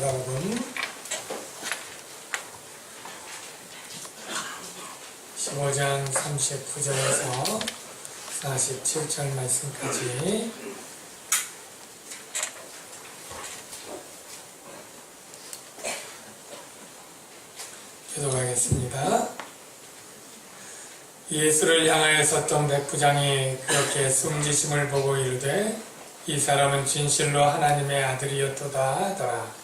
마가복음 15장 39절에서 47절 말씀까지 기도하겠습니다. 예수를 향하여 섰던 백부장이 그렇게 숨지심을 보고 이르되 이 사람은 진실로 하나님의 아들이었도다 하더라.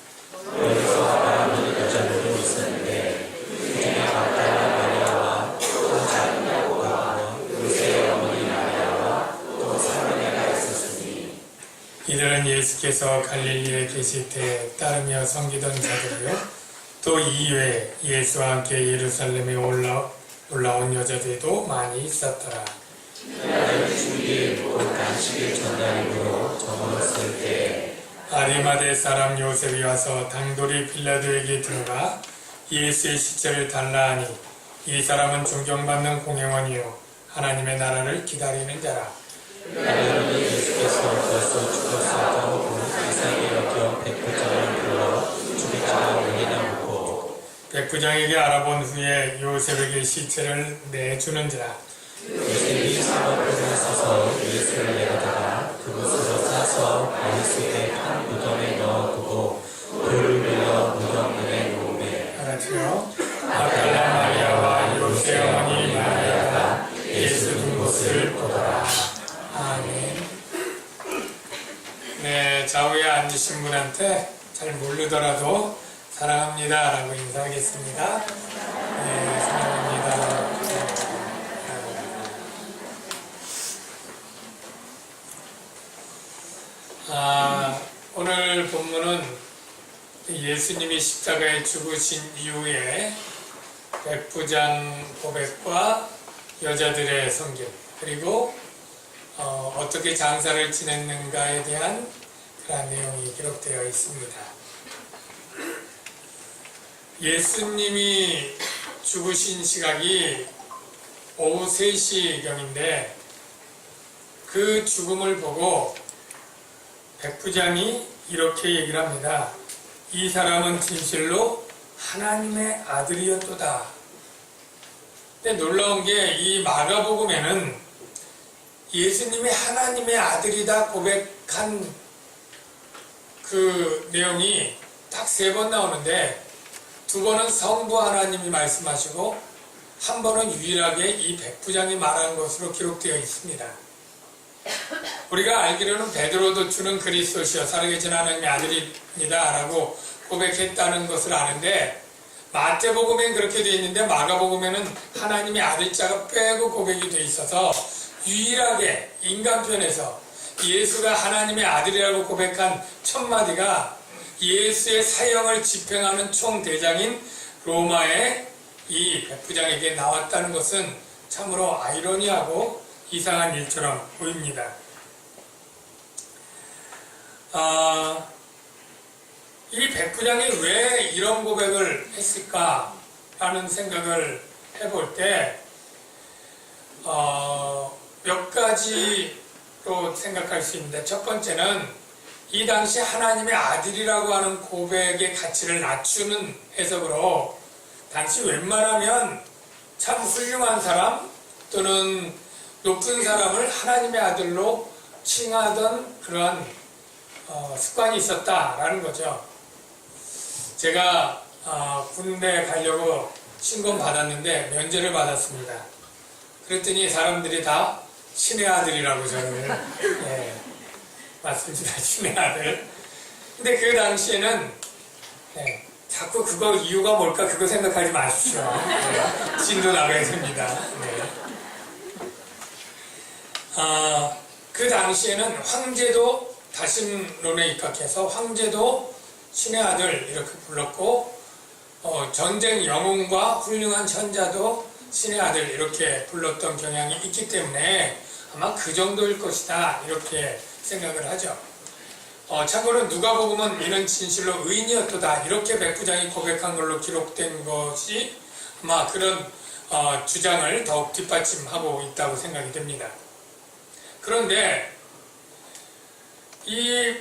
여기서 아브라함은 여자들도 있었는데 그 중에 막달라 마리아와 또 작은 야고보와 요새의 어머니 마리아와 또 살로메가 있었으니 이들은 예수께서 갈릴리에 계실 때 따르며 섬기던 자들이요 또 이외에 예수와 함께 예루살렘에 올라온 여자들도 많이 있었더라. 그날은 주일 곧 안식일 전날이므로 저물었을 때 아리마대 사람 요셉이 와서 당돌이 빌라도에게 들어가 예수의 시체를 달라 하니 이 사람은 존경받는 공회원이요 하나님의 나라를 기다리는 자라. 빌라도는 예수께서 벌써 죽었었다고 이상히 여겨 백부장을 불러 죽이자고 여기나 묻고 백부장에게 알아본 후에 요셉에게 시체를 내주는지라. 요셉이 사방으로 서서 예수를 내려다가 그곳으로 싸서 안식에 한 무덤에 넣어두고 돌을 빌려 무덤 문에 놓으매 알았죠? 막달라 마리아와 요셉 어머니 마리아가 예수 둔 곳을 보더라. 아멘. 네, 좌우에 앉으신 분한테 잘 모르더라도 사랑합니다 라고 인사하겠습니다. 네, 사랑합니다. 오늘 본문은 예수님이 십자가에 죽으신 이후에 백부장 고백과 여자들의 섬김 그리고 어떻게 장사를 지냈는가에 대한 그런 내용이 기록되어 있습니다. 예수님이 죽으신 시각이 오후 3시경인데 그 죽음을 보고 백부장이 이렇게 얘기를 합니다. 이 사람은 진실로 하나님의 아들이었도다. 근데 놀라운 게 이 마가복음에는 예수님이 하나님의 아들이다 고백한 그 내용이 딱 3번 나오는데 2번은 성부 하나님이 말씀하시고 한 번은 유일하게 이 백부장이 말한 것으로 기록되어 있습니다. 우리가 알기로는 베드로도 주는 그리스도시여 살아계신 하나님의 아들입니다 라고 고백했다는 것을 아는데 마태복음엔 그렇게 되어 있는데 마가복음에는 하나님의 아들자가 빼고 고백이 되어 있어서 유일하게 인간편에서 예수가 하나님의 아들이라고 고백한 첫 마디가 예수의 사형을 집행하는 총대장인 로마의 이 백부장에게 나왔다는 것은 참으로 아이러니하고 이상한 일처럼 보입니다. 이 백부장이 왜 이런 고백을 했을까라는 생각을 해볼 때 몇 가지로 생각할 수 있는데 첫 번째는 이 당시 하나님의 아들이라고 하는 고백의 가치를 낮추는 해석으로 당시 웬만하면 참 훌륭한 사람 또는 높은 사람을 하나님의 아들로 칭하던 그러한 습관이 있었다라는 거죠. 제가 군대 가려고 신검 받았는데 면제를 받았습니다. 그랬더니 사람들이 다 신의 아들이라고 저를 맞습니다. 신의 아들. 근데 그 당시에는 자꾸 그거 이유가 뭘까 그거 생각하지 마십시오. 진도 나가야 됩니다. 그 당시에는 황제도 다신론에 입각해서 황제도 신의 아들 이렇게 불렀고 전쟁 영웅과 훌륭한 천자도 신의 아들 이렇게 불렀던 경향이 있기 때문에 아마 그 정도일 것이다 이렇게 생각을 하죠. 참고로 누가복음은 이는 진실로 의인이었도다 이렇게 백부장이 고백한 걸로 기록된 것이 아마 그런 주장을 더욱 뒷받침하고 있다고 생각이 됩니다. 그런데 이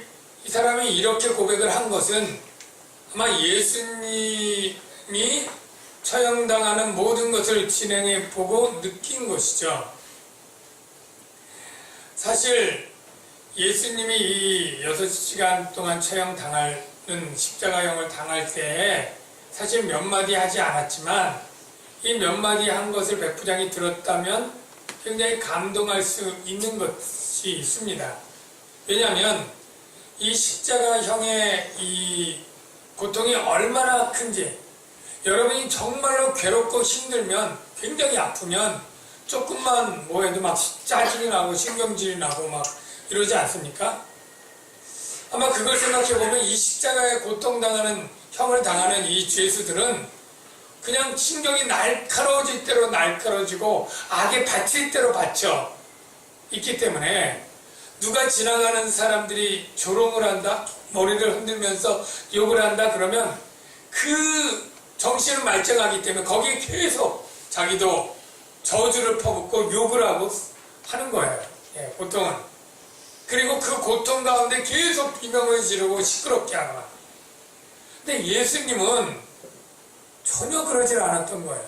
사람이 이렇게 고백을 한 것은 아마 예수님이 처형당하는 모든 것을 진행해 보고 느낀 것이죠. 사실 예수님이 이 6시간 동안 처형당하는 십자가형을 당할 때에 사실 몇 마디 하지 않았지만 이 몇 마디 한 것을 백부장이 들었다면 굉장히 감동할 수 있는 것이 있습니다. 왜냐하면 이 십자가형의 이 고통이 얼마나 큰지, 여러분이 정말로 괴롭고 힘들면, 굉장히 아프면 조금만 뭐 해도 막 짜증이 나고 신경질이 나고 막 이러지 않습니까? 아마 그걸 생각해보면 이 십자가에 고통당하는, 형을 당하는 이 죄수들은 그냥 신경이 날카로워질 대로 날카로워지고 악에 받칠 대로 받쳐 있기 때문에 누가 지나가는 사람들이 조롱을 한다? 머리를 흔들면서 욕을 한다? 그러면 그 정신은 말짱하기 때문에 거기에 계속 자기도 저주를 퍼붓고 욕을 하고 하는 거예요. 예, 보통은. 그리고 그 고통 가운데 계속 비명을 지르고 시끄럽게 하는. 근데 예수님은 전혀 그러질 않았던 거예요.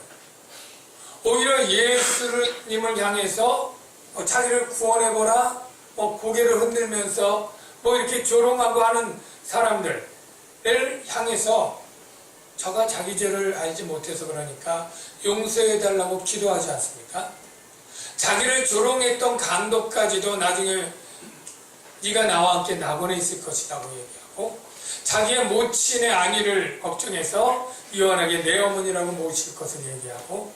오히려 예수님을 향해서 자기를 구원해보라, 고개를 흔들면서 이렇게 조롱하고 하는 사람들을 향해서 저가 자기 죄를 알지 못해서 그러니까 용서해달라고 기도하지 않습니까? 자기를 조롱했던 강도까지도 나중에 네가 나와 함께 낙원에 있을 것이라고 얘기하고, 자기의 모친의 안위를 걱정해서 유한하게 내 어머니라고 모실 것을 얘기하고,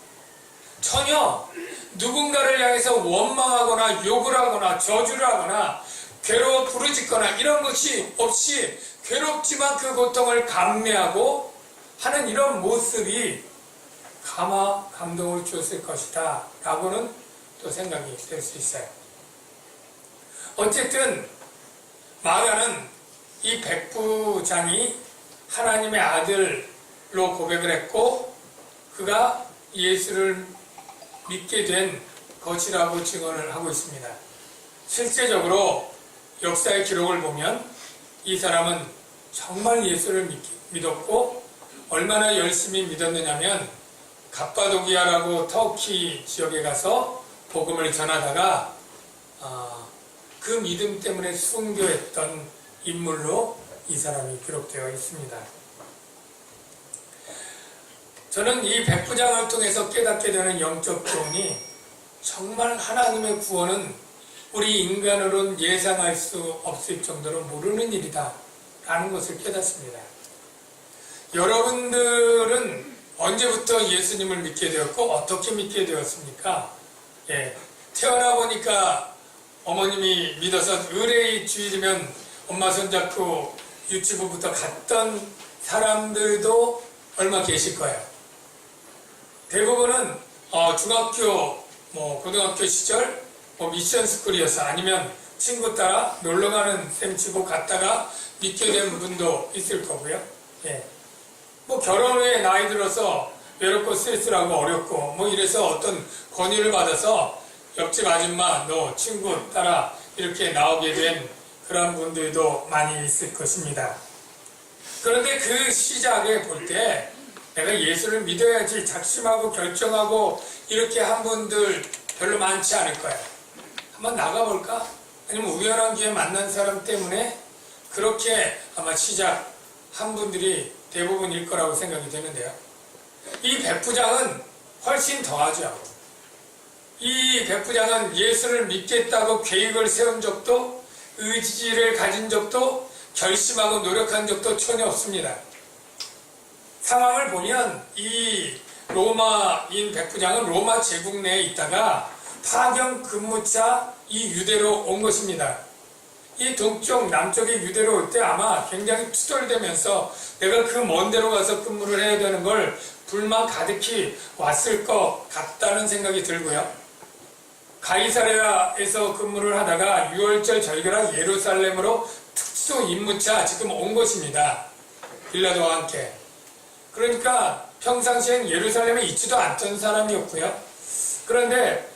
전혀 누군가를 향해서 원망하거나 욕을 하거나 저주를 하거나 괴로워 부르짖거나 이런 것이 없이 괴롭지만 그 고통을 감내하고 하는 이런 모습이 가마 감동을 주었을 것이다 라고는 또 생각이 될 수 있어요. 어쨌든 마가는 이 백부장이 하나님의 아들로 고백을 했고 그가 예수를 믿게 된 것이라고 증언을 하고 있습니다. 실제적으로 역사의 기록을 보면 이 사람은 정말 예수를 믿었고 얼마나 열심히 믿었느냐면 갑바도기아라고 터키 지역에 가서 복음을 전하다가 그 믿음 때문에 순교했던 인물로 이 사람이 기록되어 있습니다. 저는 이 백부장을 통해서 깨닫게 되는 영적 교훈이 정말 하나님의 구원은 우리 인간으로는 예상할 수 없을 정도로 모르는 일이다 라는 것을 깨닫습니다. 여러분들은 언제부터 예수님을 믿게 되었고 어떻게 믿게 되었습니까? 태어나 보니까 어머님이 믿어서 의뢰의 주일이면 엄마 손잡고 유치부부터 갔던 사람들도 얼마 계실 거예요. 대부분은 중학교, 고등학교 시절 미션 스쿨이어서 아니면 친구 따라 놀러가는 셈 치고 갔다가 믿게 된 분도 있을 거고요. 결혼 후에 나이 들어서 외롭고 쓸쓸하고 어렵고 이래서 어떤 권유를 받아서 옆집 아줌마 너 친구 따라 이렇게 나오게 된 그런 분들도 많이 있을 것입니다. 그런데 그 시작에 볼 때 내가 예수를 믿어야지 작심하고 결정하고 이렇게 한 분들 별로 많지 않을 거예요. 한번 나가볼까? 아니면 우연한 기회에 만난 사람 때문에 그렇게 아마 시작한 분들이 대부분일 거라고 생각이 되는데요. 이 백부장은 훨씬 더하죠. 이 백부장은 예수를 믿겠다고 계획을 세운 적도 의지를 가진 적도 결심하고 노력한 적도 전혀 없습니다. 상황을 보면 이 로마인 백부장은 로마 제국 내에 있다가 파견 근무차 이 유대로 온 것입니다. 이 동쪽 남쪽의 유대로 올 때 아마 굉장히 투덜대면서 내가 그 먼 데로 가서 근무를 해야 되는 걸 불만 가득히 왔을 것 같다는 생각이 들고요. 가이사랴에서 근무를 하다가 6월절 절기라 예루살렘으로 특수 임무차 지금 온 것입니다. 빌라도와 함께. 그러니까 평상시엔 예루살렘에 있지도 않던 사람이었고요. 그런데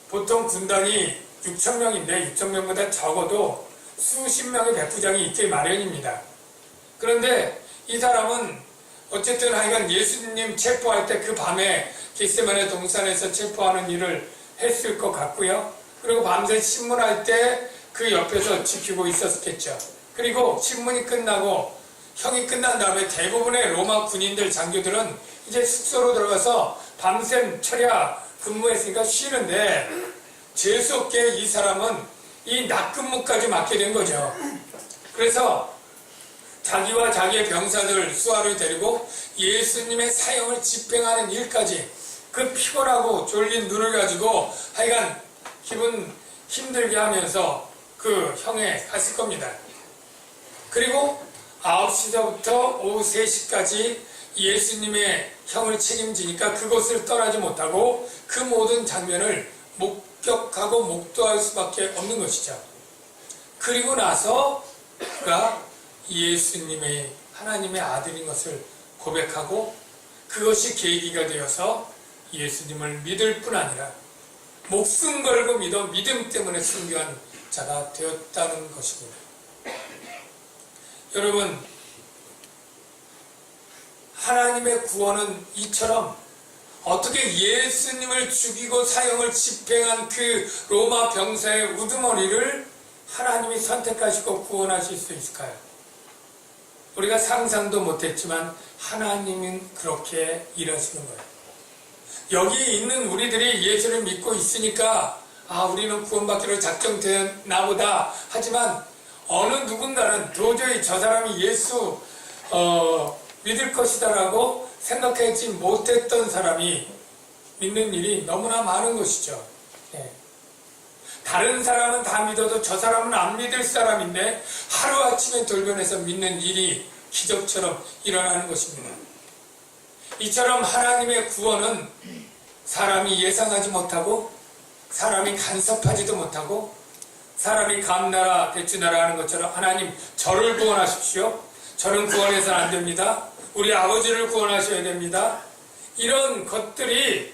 보통 군단이 6,000명인데 6,000명보다 적어도 수십 명의 백부장이 있길 마련입니다. 그런데 이 사람은 어쨌든 하여간 예수님 체포할 때 그 밤에 겟세마네 동산에서 체포하는 일을 했을 것 같고요. 그리고 밤새 신문할 때 그 옆에서 지키고 있었겠죠. 그리고 신문이 끝나고 형이 끝난 다음에 대부분의 로마 군인들 장교들은 이제 숙소로 들어가서 밤샘 철야 근무했으니까 쉬는데 재수없게 이 사람은 이 낮근무까지 맡게 된 거죠. 그래서 자기와 자기의 병사들 수하를 데리고 예수님의 사형을 집행하는 일까지 그 피곤하고 졸린 눈을 가지고 하여간 기분 힘들게 하면서 그 형에 갔을 겁니다. 그리고 9시서부터 오후 3시까지 예수님의 형을 책임지니까 그곳을 떠나지 못하고 그 모든 장면을 목격하고 목도할 수밖에 없는 것이죠. 그리고 나서 그가 예수님의 하나님의 아들인 것을 고백하고 그것이 계기가 되어서 예수님을 믿을 뿐 아니라 목숨 걸고 믿어 믿음 때문에 순교한 자가 되었다는 것입니다. 여러분, 하나님의 구원은 이처럼 어떻게 예수님을 죽이고 사형을 집행한 그 로마 병사의 우두머리를 하나님이 선택하시고 구원하실 수 있을까요? 우리가 상상도 못했지만 하나님은 그렇게 일하시는 거예요. 여기 있는 우리들이 예수를 믿고 있으니까 우리는 구원받기로 작정되었나 보다 하지만 어느 누군가는 도저히 저 사람이 예수 믿을 것이다라고 생각하지 못했던 사람이 믿는 일이 너무나 많은 것이죠. 다른 사람은 다 믿어도 저 사람은 안 믿을 사람인데 하루아침에 돌변해서 믿는 일이 기적처럼 일어나는 것입니다. 이처럼 하나님의 구원은 사람이 예상하지 못하고 사람이 간섭하지도 못하고 사람이 감나라 대추나라 하는 것처럼 하나님 저를 구원하십시오. 저는 구원해서는 안 됩니다. 우리 아버지를 구원하셔야 됩니다. 이런 것들이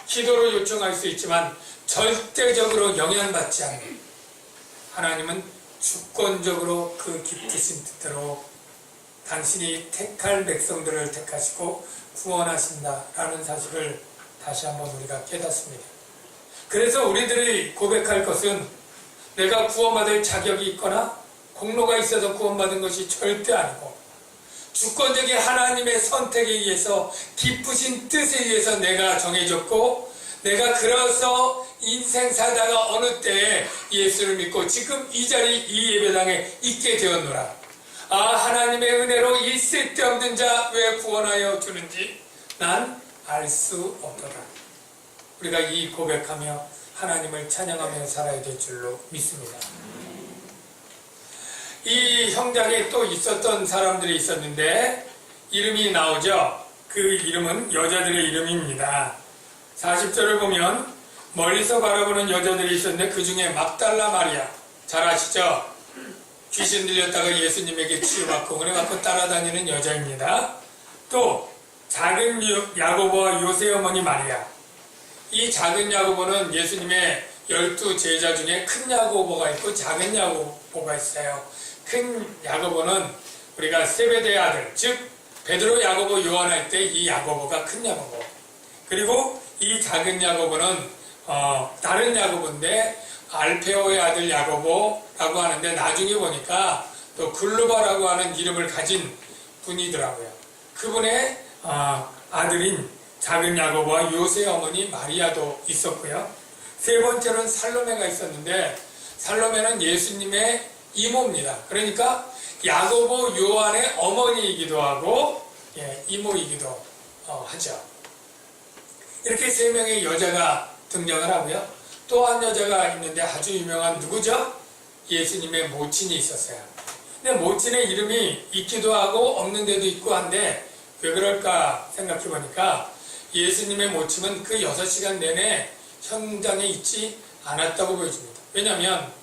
기도로 요청할 수 있지만 절대적으로 영향받지 않는 하나님은 주권적으로 그 기쁘신 뜻대로 당신이 택할 백성들을 택하시고 구원하신다라는 사실을 다시 한번 우리가 깨닫습니다. 그래서 우리들이 고백할 것은 내가 구원받을 자격이 있거나 공로가 있어서 구원받은 것이 절대 아니고 주권적인 하나님의 선택에 의해서 기쁘신 뜻에 의해서 내가 정해졌고 내가 그래서 인생 살다가 어느 때에 예수를 믿고 지금 이 자리 이 예배당에 있게 되었노라. 하나님의 은혜로 이 쓸데없는 자 왜 구원하여 주는지 난 알 수 없도다. 우리가 이 고백하며 하나님을 찬양하며 살아야 될 줄로 믿습니다. 이 형장에 또 있었던 사람들이 있었는데 이름이 나오죠. 그 이름은 여자들의 이름입니다. 40절을 보면 멀리서 바라보는 여자들이 있었는데 그 중에 막달라 마리아, 잘 아시죠? 귀신 들렸다가 예수님에게 치유받고 그래갖고 따라다니는 여자입니다. 또 작은 야고보와 요새 어머니 마리아, 이 작은 야고보는 예수님의 12제자 중에 큰 야고보가 있고 작은 야고보가 있어요. 큰 야고보는 우리가 세베대의 아들, 즉 베드로, 야고보, 요한 할 때 이 야고보가 큰 야고보. 그리고 이 작은 야고보는 다른 야고보인데 알페오의 아들 야고보라고 하는데 나중에 보니까 또 글루바라고 하는 이름을 가진 분이더라고요. 그분의 아들인 작은 야고보와 요새 어머니 마리아도 있었고요. 세 번째로는 살로메가 있었는데 살로메는 예수님의 이모입니다. 그러니까 야고보, 요한의 어머니이기도 하고 이모이기도 하죠. 이렇게 세 명의 여자가 등장을 하고요. 또 한 여자가 있는데 아주 유명한 누구죠? 예수님의 모친이 있었어요. 근데 모친의 이름이 있기도 하고 없는 데도 있고 한데 왜 그럴까 생각해 보니까 예수님의 모친은 그 6시간 내내 현장에 있지 않았다고 보여집니다. 왜냐하면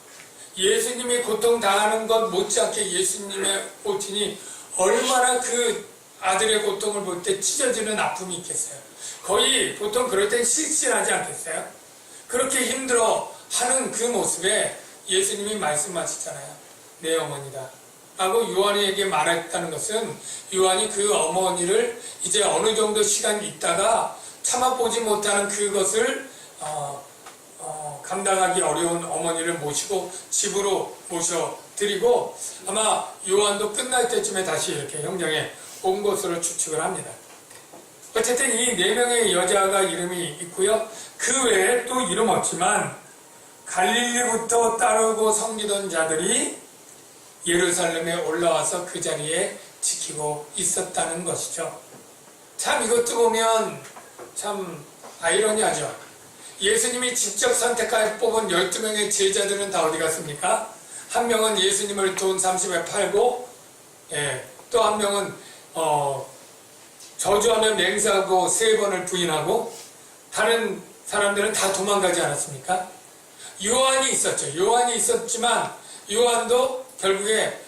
예수님이 고통당하는 것 못지않게 예수님의 모친이 얼마나 그 아들의 고통을 볼 때 찢어지는 아픔이 있겠어요. 거의 보통 그럴 땐 실신하지 않겠어요? 그렇게 힘들어 하는 그 모습에 예수님이 말씀하시잖아요. 내 어머니다, 라고 요한에게 말했다는 것은 요한이 그 어머니를 이제 어느 정도 시간 있다가 참아보지 못하는 그것을 감당하기 어려운 어머니를 모시고 집으로 모셔드리고 아마 요한도 끝날 때쯤에 다시 이렇게 형정에 온 것으로 추측을 합니다. 어쨌든 이 4명의 여자가 이름이 있고요. 그 외에 또 이름 없지만 갈릴리부터 따르고 섬기던 자들이 예루살렘에 올라와서 그 자리에 지키고 있었다는 것이죠. 참 이것도 보면 참 아이러니하죠. 예수님이 직접 선택하여 뽑은 12명의 제자들은 다 어디 갔습니까? 한 명은 예수님을 돈 30에 팔고 또 한 명은 저주하며 맹세하고 3번을 부인하고 다른 사람들은 다 도망가지 않았습니까? 요한이 있었죠. 요한이 있었지만 요한도 결국에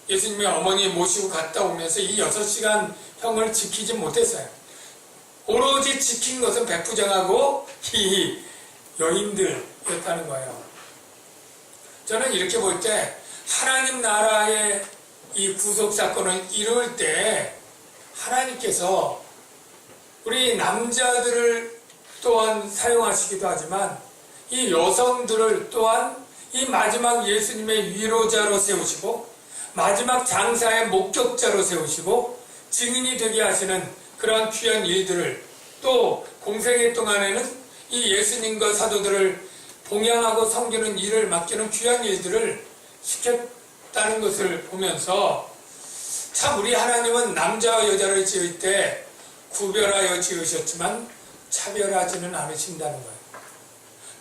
예수님의 어머니 모시고 갔다 오면서 이 6시간 형을 지키지 못했어요. 오로지 지킨 것은 백부장하고 이 여인들이었다는 거예요. 저는 이렇게 볼 때 하나님 나라의 이 구속 사건을 이룰 때 하나님께서 우리 남자들을 또한 사용하시기도 하지만 이 여성들을 또한 이 마지막 예수님의 위로자로 세우시고 마지막 장사의 목격자로 세우시고 증인이 되게 하시는 그러한 귀한 일들을 또 공생애 동안에는 이 예수님과 사도들을 봉양하고 섬기는 일을 맡기는 귀한 일들을 시켰다는 것을 보면서 참 우리 하나님은 남자와 여자를 지을 때 구별하여 지으셨지만 차별하지는 않으신다는 거예요.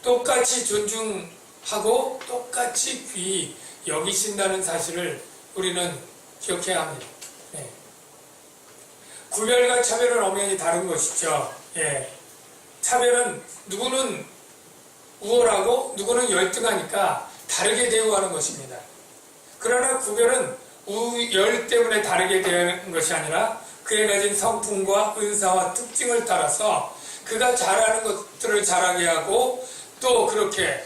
똑같이 존중하고 똑같이 귀히 여기신다는 사실을 우리는 기억해야 합니다. 네. 구별과 차별은 엄연히 다른 것이죠. 차별은 누구는 우월하고 누구는 열등하니까 다르게 대우하는 것입니다. 그러나 구별은 우열 때문에 다르게 대하는 것이 아니라 그에 가진 성품과 은사와 특징을 따라서 그가 잘하는 것들을 잘하게 하고 또 그렇게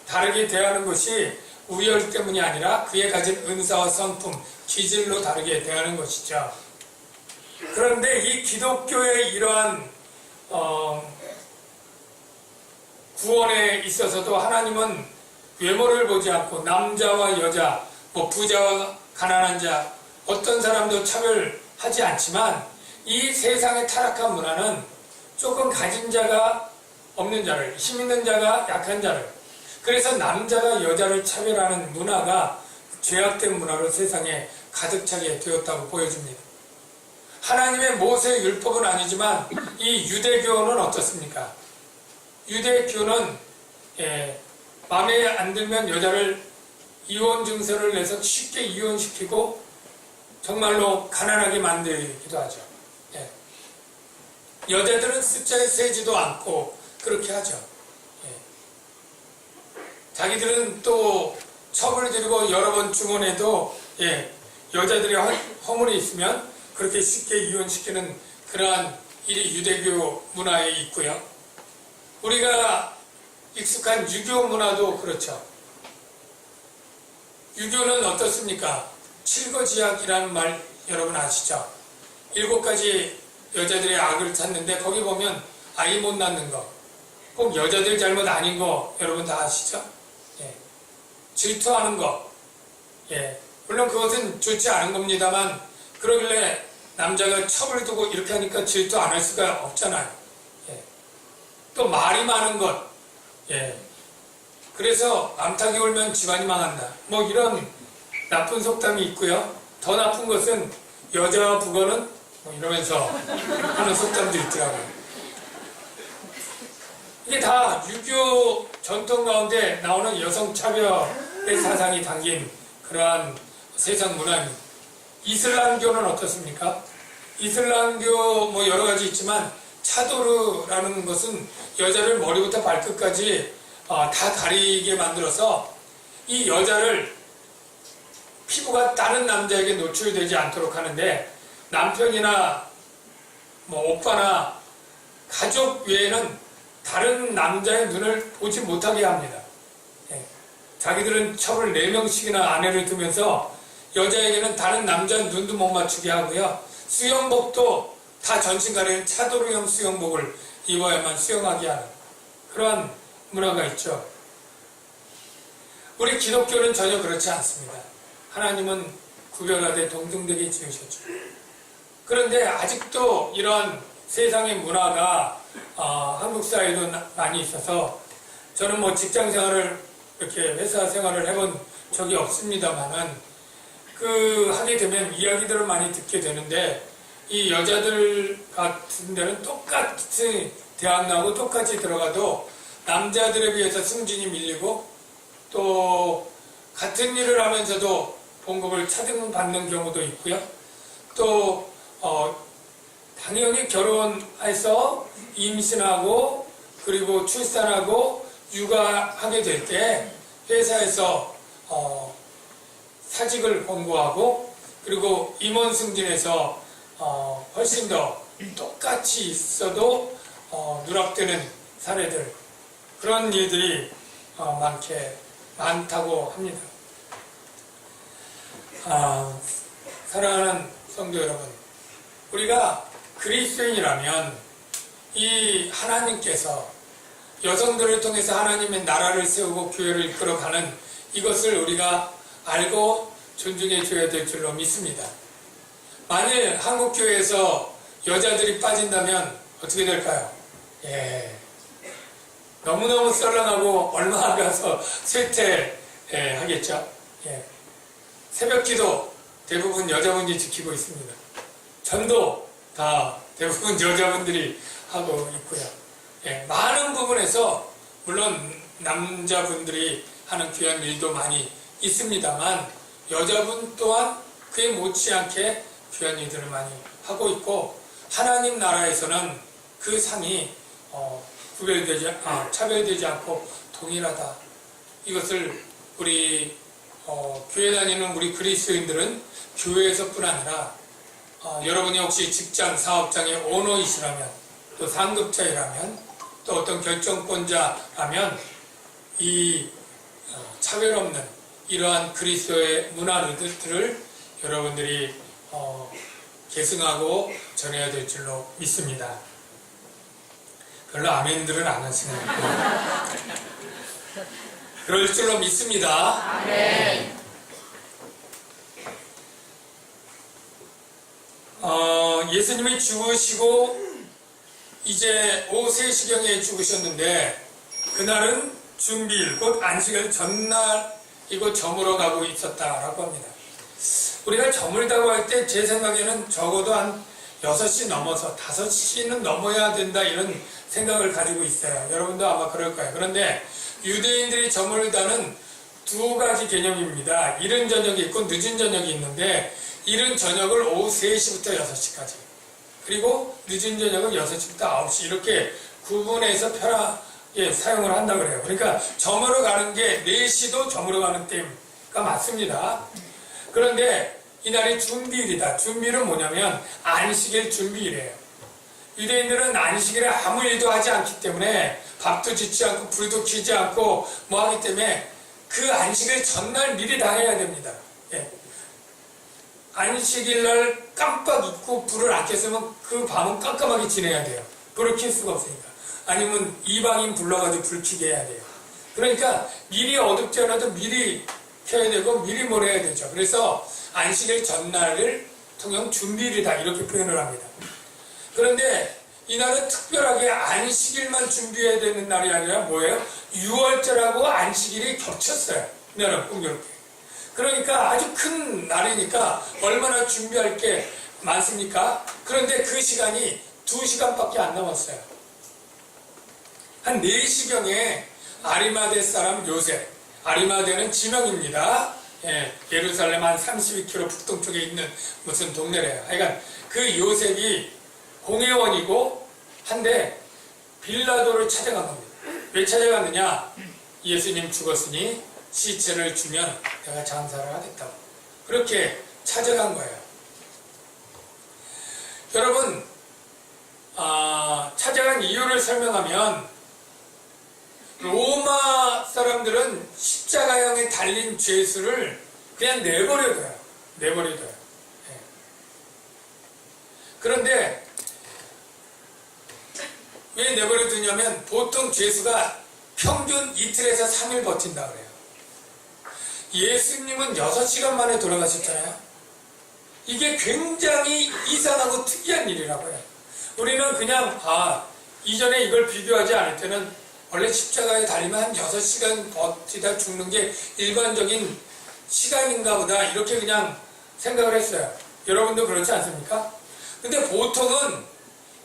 다르게 대하는 것이 우열 때문이 아니라 그에 가진 은사와 성품, 기질로 다르게 대하는 것이죠. 그런데 이 기독교의 이러한 구원에 있어서도 하나님은 외모를 보지 않고 남자와 여자, 부자와 가난한 자, 어떤 사람도 차별하지 않지만 이 세상의 타락한 문화는 조금 가진 자가 없는 자를, 힘 있는 자가 약한 자를, 그래서 남자가 여자를 차별하는 문화가 죄악된 문화로 세상에 가득 차게 되었다고 보여집니다. 하나님의 모세의 율법은 아니지만 이 유대교는 어떻습니까? 유대교는 마음에 안 들면 여자를 이혼 증서를 내서 쉽게 이혼시키고 정말로 가난하게 만들기도 하죠. 여자들은 숫자에 세지도 않고 그렇게 하죠. 자기들은 또 첩을 들고 여러 번 중원해도 여자들의 허물이 있으면 그렇게 쉽게 이혼시키는 그러한 일이 유대교 문화에 있고요. 우리가 익숙한 유교 문화도 그렇죠. 유교는 어떻습니까? 칠거지약이라는 말 여러분 아시죠? 7가지 여자들의 악을 찾는데 거기 보면 아이 못 낳는 거, 꼭 여자들 잘못 아닌 거 여러분 다 아시죠? 질투하는 거, 물론 그것은 좋지 않은 겁니다만 그러길래 남자가 첩을 두고 이렇게 하니까 질투 안 할 수가 없잖아요. 또 말이 많은 것, 그래서 암탉이 울면 집안이 망한다, 뭐 이런 나쁜 속담이 있고요. 더 나쁜 것은 여자와 북어는 뭐 이러면서 하는 속담도 있더라고요. 이게 다 유교 전통 가운데 나오는 여성차별의 사상이 담긴 그러한 세상 문화입니다. 이슬람교는 어떻습니까? 이슬람교 뭐 여러 가지 있지만 차도르라는 것은 여자를 머리부터 발끝까지 다 가리게 만들어서 이 여자를 피부가 다른 남자에게 노출되지 않도록 하는데 남편이나 뭐 오빠나 가족 외에는 다른 남자의 눈을 보지 못하게 합니다. 자기들은 첩을 4명씩이나 아내를 두면서 여자에게는 다른 남자 눈도 못 맞추게 하고요. 수영복도 다 전신 가리는 차도르형 수영복을 입어야만 수영하게 하는 그러한 문화가 있죠. 우리 기독교는 전혀 그렇지 않습니다. 하나님은 구별하되 동등되게 지으셨죠. 그런데 아직도 이런 세상의 문화가 한국 사회에도 많이 있어서 저는 뭐 직장 생활을 이렇게 회사 생활을 해본 적이 없습니다만은 하게 되면 이야기들을 많이 듣게 되는데 이 여자들 같은 데는 똑같이 대학 나오고 똑같이 들어가도 남자들에 비해서 승진이 밀리고 또 같은 일을 하면서도 봉급을 차등받는 경우도 있고요. 또 당연히 결혼해서 임신하고 그리고 출산하고 육아하게 될 때 회사에서 사직을 권고하고 그리고 임원 승진해서 훨씬 더 똑같이 있어도 누락되는 사례들 그런 일들이 많다고 합니다. 사랑하는 성도 여러분, 우리가 그리스도인이라면 이 하나님께서 여성들을 통해서 하나님의 나라를 세우고 교회를 이끌어가는 이것을 우리가 알고 존중해 줘야 될 줄로 믿습니다. 만일 한국 교회에서 여자들이 빠진다면 어떻게 될까요? 너무너무 썰렁하고 얼마 안 가서 쇠퇴하겠죠. 새벽기도 대부분 여자분이 지키고 있습니다. 전도 다 대부분 여자분들이 하고 있고요. 많은 부분에서 물론 남자분들이 하는 귀한 일도 많이 있습니다만 여자분 또한 그에 못지않게 귀한 일들을 많이 하고 있고 하나님 나라에서는 그 상이 차별되지 않고 동일하다. 이것을 우리 교회 다니는 우리 그리스도인들은 교회에서뿐 아니라 여러분이 혹시 직장 사업장의 오너이시라면 또 상급자이라면 또 어떤 결정권자라면 이 차별 없는 이러한 그리스도의 문화들을 여러분들이 계승하고 전해야 될 줄로 믿습니다. 별로 아멘들은 안 하시네요. 그럴 줄로 믿습니다. 아멘. 예수님이 죽으시고 이제 오후 3시경에 죽으셨는데 그날은 준비일 곧 안식일 전날이고 저물어 가고 있었다라고 합니다. 우리가 저물다고 할 때 제 생각에는 적어도 한 6시 넘어서 5시는 넘어야 된다 이런 생각을 가지고 있어요. 여러분도 아마 그럴 거예요. 그런데 유대인들이 저물다는 두 가지 개념입니다. 이른 저녁이 있고 늦은 저녁이 있는데 이른 저녁을 오후 3시부터 6시까지 그리고 늦은 저녁은 6시부터 9시 이렇게 구분해서 편하게 사용을 한다고 그래요. 그러니까 저물어 가는 게 4시도 저물어 가는 때가 맞습니다. 그런데 이날이 준비일이다. 준비일은 뭐냐면 안식일 준비일이에요. 유대인들은 안식일에 아무 일도 하지 않기 때문에 밥도 짓지 않고 불도 켜지 않고 뭐 하기 때문에 그 안식일 전날 미리 다 해야 됩니다. 안식일날 깜빡 잊고 불을 안 켰으면 그 밤은 깜깜하게 지내야 돼요. 불을 켤 수가 없으니까. 아니면 이방인 불러가지고 불 켜게 해야 돼요. 그러니까 미리 어둡지 않아도 미리 켜야 되고 미리 뭘 해야 되죠. 그래서 안식일 전날을 통영 준비일이다 이렇게 표현을 합니다. 그런데 이날은 특별하게 안식일만 준비해야 되는 날이 아니라 뭐예요? 6월절하고 안식일이 겹쳤어요. 이날은 꼭 이렇게. 그러니까 아주 큰 날이니까 얼마나 준비할 게 많습니까? 그런데 그 시간이 2시간밖에 안 남았어요. 한 4시경에 아리마대 사람 요셉, 아리마대는 지명입니다. 예루살렘 한 32km 북동쪽에 있는 무슨 동네래요. 하여간 그 요셉이 공회원이고 한데 빌라도를 찾아간 겁니다. 왜 찾아갔느냐? 예수님 죽었으니 시체를 주면 내가 장사를 하겠다고. 그렇게 찾아간 거예요. 여러분, 찾아간 이유를 설명하면 로마 사람들은 십자가형에 달린 죄수를 그냥 내버려둬요. 내버려둬요. 예. 그런데 왜 내버려두냐면 보통 죄수가 평균 이틀에서 3일 버틴다 그래요. 예수님은 6시간 만에 돌아가셨잖아요. 이게 굉장히 이상하고 특이한 일이라고요. 우리는 그냥 이전에 이걸 비교하지 않을 때는 원래 십자가에 달리면 한 6시간 버티다 죽는 게 일반적인 시간인가 보다 이렇게 그냥 생각을 했어요. 여러분도 그렇지 않습니까? 근데 보통은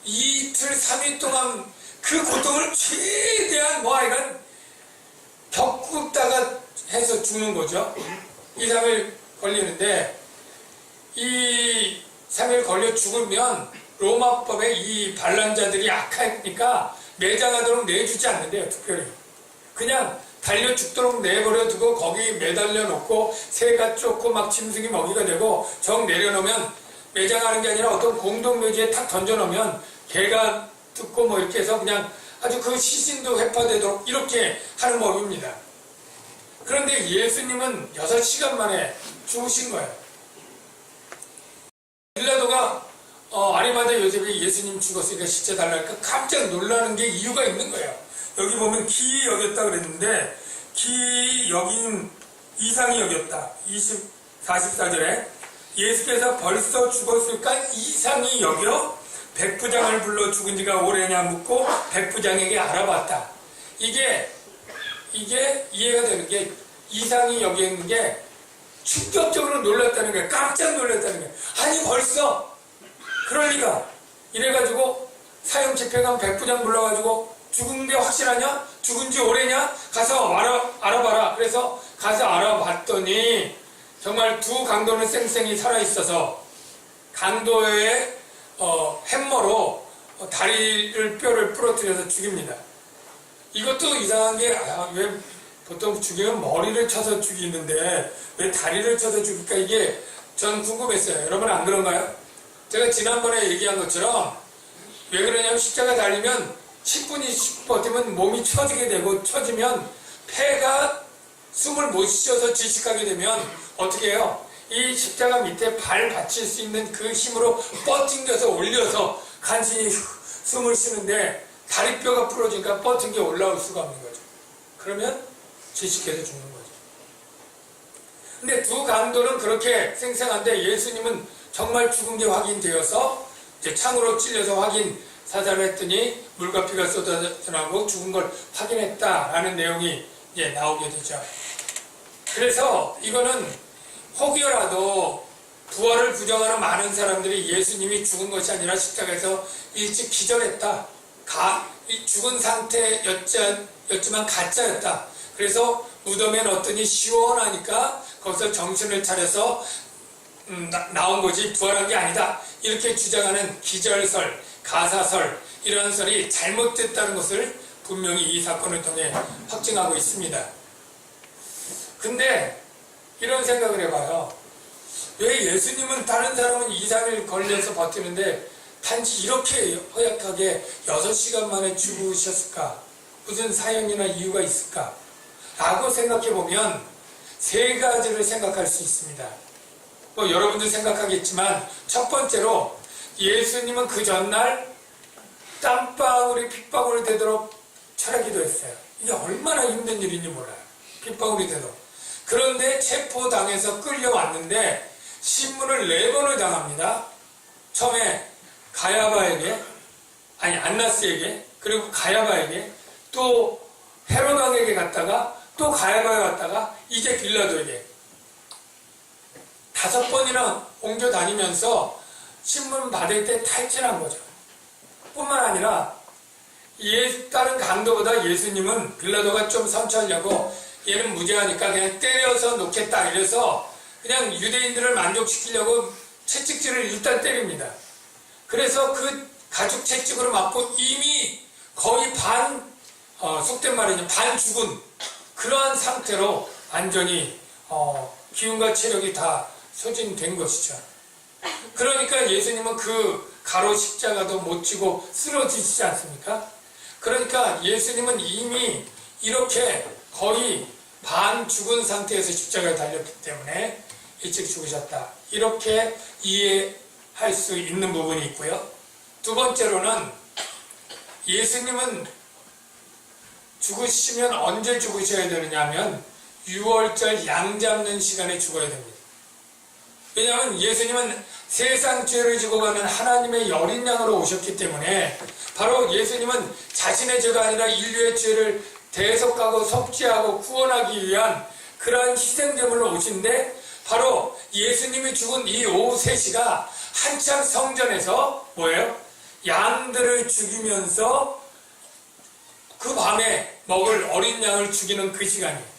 이틀, 3일 동안 그 고통을 최대한 하여간 겪다가 해서 죽는 거죠. 2, 3일 걸리는데 이 3일 걸려 죽으면 로마법에 이 반란자들이 악하니까 매장하도록 내주지 않는데요. 특별히 그냥 달려 죽도록 내버려 두고 거기 매달려 놓고 새가 쫓고 막 짐승이 먹이가 되고 정 내려놓으면 매장하는 게 아니라 어떤 공동묘지에 탁 던져놓으면 개가 듣고 뭐 이렇게 해서 그냥 아주 그 시신도 회파되도록 이렇게 하는 법입니다. 그런데 예수님은 6시간 만에 죽으신 거예요. 빌라도가 아리마다 요셉이 예수님 죽었으니까 시체 달라니까 깜짝 놀라는 게 이유가 있는 거예요. 여기 보면 기이 여겼다 그랬는데 기이 여긴 이상이 여겼다. 44절에 예수께서 벌써 죽었을까 이상이 여겨 백부장을 불러 죽은 지가 오래냐 묻고 백부장에게 알아봤다. 이게 이해가 되는 게 이상이 여기는 게 충격적으로 놀랐다는 거예요. 깜짝 놀랐다는 거예요. 아니 벌써 그럴 리가. 이래가지고 사형 집행관 백부장 불러가지고 죽은 게 확실하냐? 죽은 지 오래냐? 가서 알아봐라. 그래서 가서 알아봤더니 정말 두 강도는 쌩쌩이 살아있어서 강도의 햄머로 다리를 뼈를 부러뜨려서 죽입니다. 이것도 이상한 게 왜 보통 죽이면 머리를 쳐서 죽이는데 왜 다리를 쳐서 죽일까? 이게 전 궁금했어요. 여러분 안 그런가요? 제가 지난번에 얘기한 것처럼 왜 그러냐면 십자가 달리면 10분, 20분 버티면 몸이 처지게 되고 처지면 폐가 숨을 못 쉬어서 질식하게 되면 어떻게 해요? 이 십자가 밑에 발 받칠 수 있는 그 힘으로 뻗팅겨서 올려서 간신히 숨을 쉬는데 다리뼈가 부러지니까 뻗팅겨 올라올 수가 없는 거죠. 그러면 질식해서 죽는 거죠. 근데 두 강도는 그렇게 생생한데 예수님은 정말 죽은 게 확인되어서 이제 창으로 찔려서 확인 사살을 했더니 물과 피가 쏟아져 나오고 죽은 걸 확인했다라는 내용이 이제 나오게 되죠. 그래서 이거는 혹여라도 부활을 부정하는 많은 사람들이 예수님이 죽은 것이 아니라 십자가에서 일찍 기절했다. 죽은 상태였지만 가짜였다. 그래서 무덤에 넣었더니 시원하니까 거기서 정신을 차려서 나온 거지 부활한 게 아니다. 이렇게 주장하는 기절설, 가사설 이런 설이 잘못됐다는 것을 분명히 이 사건을 통해 확증하고 있습니다. 근데 이런 생각을 해봐요. 왜 예수님은 다른 사람은 2, 3일 걸려서 버티는데 단지 이렇게 허약하게 6시간 만에 죽으셨을까? 무슨 사연이나 이유가 있을까? 라고 생각해보면 세 가지를 생각할 수 있습니다. 뭐 여러분도 생각하겠지만 첫 번째로 예수님은 그 전날 땀방울이 핏방울이 되도록 철학기도 했어요. 이게 얼마나 힘든 일인지 몰라요. 핏방울이 되도록. 그런데 체포당해서 끌려왔는데 신문을 4번을 당합니다. 처음에 안나스에게, 그리고 가야바에게, 또 헤로당에게 갔다가 또 가야바에 갔다가 이제 빌라도에게 5번이나 옮겨 다니면서 신문 받을 때 탈진한 거죠. 뿐만 아니라 다른 강도보다 예수님은 빌라도가 좀 선처하려고 얘는 무죄하니까 그냥 때려서 놓겠다 이래서 그냥 유대인들을 만족시키려고 채찍질을 일단 때립니다. 그래서 그 가죽 채찍으로 맞고 이미 거의 속된 말이죠. 반 죽은 그러한 상태로 완전히 기운과 체력이 다 소진된 것이죠. 그러니까 예수님은 그 가로 십자가도 못 지고 쓰러지시지 않습니까? 그러니까 예수님은 이미 이렇게 거의 반 죽은 상태에서 십자가에 달렸기 때문에 일찍 죽으셨다. 이렇게 이해할 수 있는 부분이 있고요. 두 번째로는 예수님은 죽으시면 언제 죽으셔야 되느냐 하면 6월절 양 잡는 시간에 죽어야 됩니다. 왜냐하면 예수님은 세상 죄를 지고 가는 하나님의 어린 양으로 오셨기 때문에 바로 예수님은 자신의 죄가 아니라 인류의 죄를 대속하고 속죄하고 구원하기 위한 그러한 희생제물로 오신데 바로 예수님이 죽은 이 오후 3시가 한참 성전에서 뭐예요? 양들을 죽이면서 그 밤에 먹을 어린 양을 죽이는 그 시간이에요.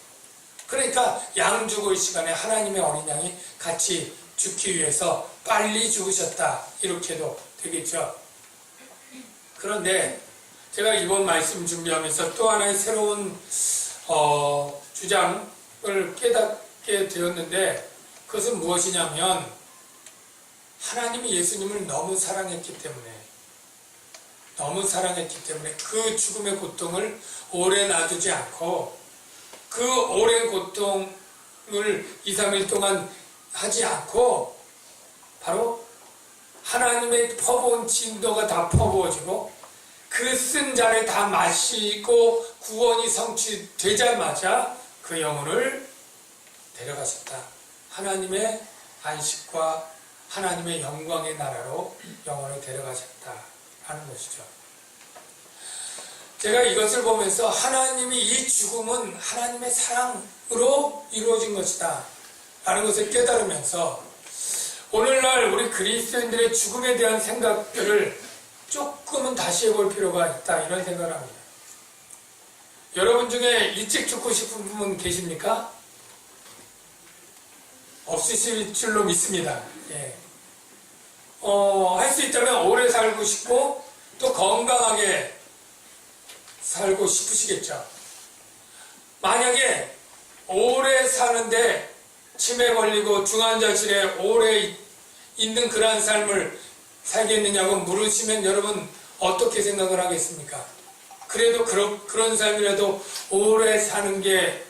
그러니까 양 죽을 시간에 하나님의 어린 양이 같이 죽기 위해서 빨리 죽으셨다. 이렇게도 되겠죠. 그런데 제가 이번 말씀 준비하면서 또 하나의 새로운 주장을 깨닫게 되었는데 그것은 무엇이냐면 하나님이 예수님을 너무 사랑했기 때문에 그 죽음의 고통을 오래 놔두지 않고 그 오랜 고통을 2, 3일 동안 하지 않고 바로 하나님의 퍼부은 진도가 다 퍼부어지고 그 쓴 잔을 다 마시고 구원이 성취되자마자 그 영혼을 데려가셨다. 하나님의 안식과 하나님의 영광의 나라로 영혼을 데려가셨다 하는 것이죠. 제가 이것을 보면서 하나님이 이 죽음은 하나님의 사랑으로 이루어진 것이다 라는 것을 깨달으면서 오늘날 우리 그리스도인들의 죽음에 대한 생각들을 조금은 다시 해볼 필요가 있다 이런 생각을 합니다. 여러분 중에 일찍 죽고 싶은 분 계십니까? 없으실 줄로 믿습니다. 예. 할 수 있다면 오래 살고 싶고 또 건강하게 살고 싶으시겠죠. 만약에 오래 사는데 치매 걸리고 중환자실에 오래 있는 그러한 삶을 살겠느냐고 물으시면 여러분 어떻게 생각을 하겠습니까? 그래도 그런 삶이라도 오래 사는 게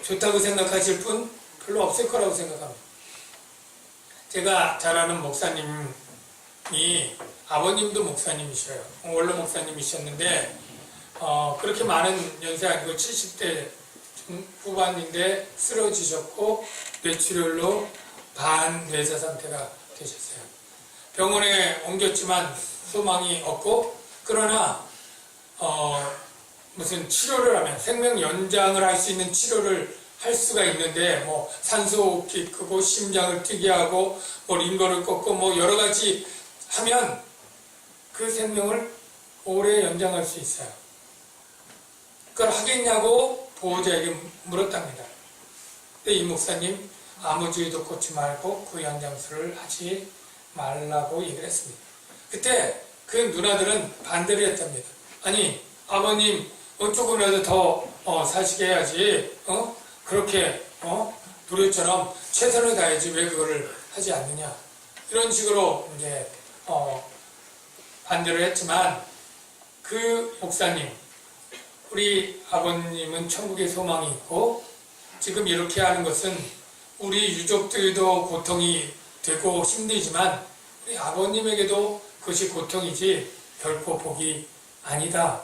좋다고 생각하실 분 별로 없을 거라고 생각합니다. 제가 잘 아는 목사님이 아버님도 목사님이셔요. 원로 목사님이셨는데 그렇게 많은 연세 아니고 70대 후반인데 쓰러지셨고 뇌출혈로 반뇌사 상태가 되셨어요. 병원에 옮겼지만 소망이 없고 그러나 무슨 치료를 하면 생명 연장을 할 수 있는 치료를 할 수가 있는데 뭐 산소호흡기 끄고 심장을 뛰게 하고 뭐 링거를 꺾고 뭐 여러 가지 하면 그 생명을 오래 연장할 수 있어요. 그걸 하겠냐고 보호자에게 물었답니다. 근데 이 목사님 아무 주의도 꽂지 말고 그 연장술을 하지 말라고 얘기를 했습니다. 그때 그 누나들은 반대를 했답니다. 아니 아버님 조금이라도 더 사시게 해야지 그렇게 노래처럼 최선을 다해야지 왜 그거를 하지 않느냐 이런 식으로 이제 반대를 했지만 그 목사님 우리 아버님은 천국에 소망이 있고 지금 이렇게 하는 것은 우리 유족들도 고통이 되고 힘들지만 우리 아버님에게도 그것이 고통이지 결코 복이 아니다.